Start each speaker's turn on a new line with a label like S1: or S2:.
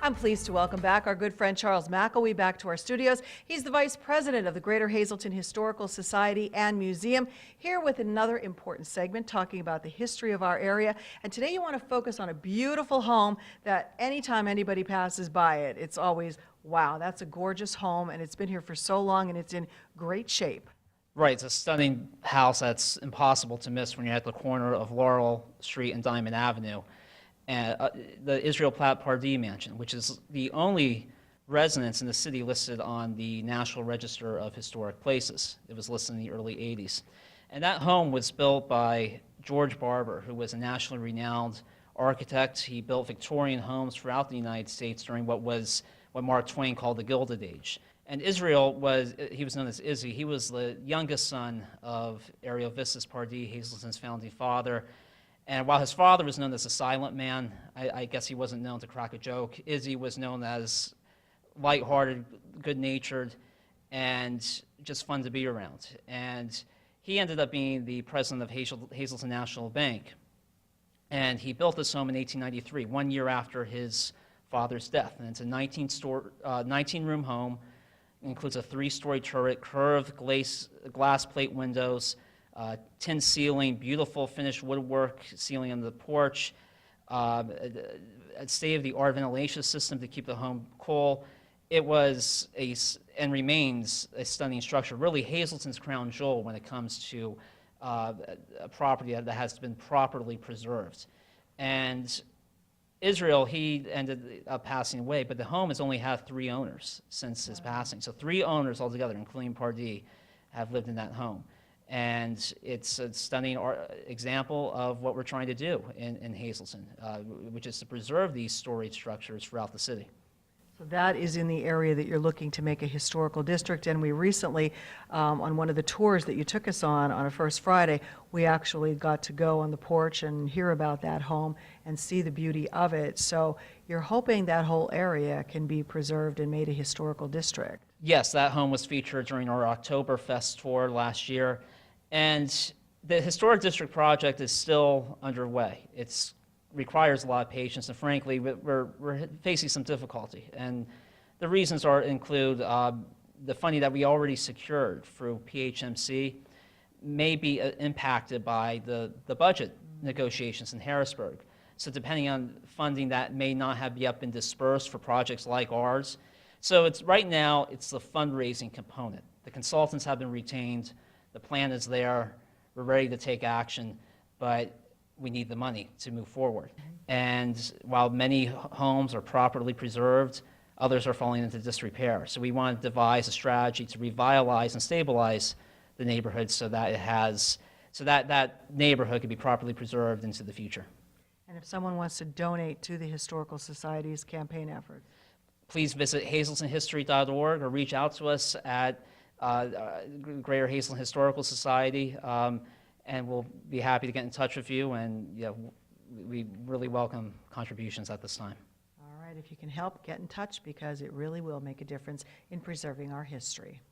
S1: I'm pleased to welcome back our good friend Charles McElwee back to our studios. He's the Vice President of the Greater Hazleton Historical Society and Museum, here with another important segment talking about the history of our area. And today you want to focus on a beautiful home that anytime anybody passes by it, it's always, wow, that's a gorgeous home, and it's been here for so long and it's in great shape.
S2: Right, it's a stunning house that's impossible to miss when you're at the corner of Laurel Street and Diamond Avenue. And the Israel Platt Pardee Mansion, which is the only residence in the city listed on the National Register of Historic Places. It was listed in the early 80s. And that home was built by George Barber, who was a nationally renowned architect. He built Victorian homes throughout the United States during what Mark Twain called the Gilded Age. And he was known as Izzy. He was the youngest son of Ariel Vistus Pardee, Hazleton's founding father. And while his father was known as a silent man, I guess he wasn't known to crack a joke, Izzy was known as lighthearted, good-natured, and just fun to be around. And he ended up being the president of Hazleton National Bank. And he built this home in 1893, 1 year after his father's death. And it's a 19-room home. It includes a 3-story turret, curved glass plate windows, tin ceiling, beautiful finished woodwork ceiling on the porch, a state-of-the-art ventilation system to keep the home cool. It was and remains a stunning structure, really Hazleton's crown jewel when it comes to a property that has been properly preserved. And Israel, he ended up passing away, but the home has only had 3 owners since his passing. So 3 owners altogether, including Pardee, have lived in that home. And it's a stunning example of what we're trying to do in Hazleton, which is to preserve these storied structures throughout the city.
S1: So that is in the area that you're looking to make a historical district. And we recently, on one of the tours that you took us on a First Friday, we actually got to go on the porch and hear about that home and see the beauty of it. So you're hoping that whole area can be preserved and made a historical district.
S2: Yes, that home was featured during our Oktoberfest tour last year. And the Historic District project is still underway. It requires a lot of patience, and frankly, we're facing some difficulty. And the reasons include the funding that we already secured through PHMC may be impacted by the budget negotiations in Harrisburg. So depending on funding that may not have yet been dispersed for projects like ours. So right now, it's the fundraising component. The consultants have been retained. The plan is there. We're ready to take action, but we need the money to move forward. And while many homes are properly preserved, others are falling into disrepair. So we want to devise a strategy to revitalize and stabilize the neighborhood so that that neighborhood can be properly preserved into the future.
S1: And if someone wants to donate to the Historical Society's campaign effort,
S2: please visit hazletonhistory.org or reach out to us at Greater Hazleton Historical Society, and we'll be happy to get in touch with you, and we really welcome contributions at this time.
S1: All right, if you can help, get in touch, because it really will make a difference in preserving our history.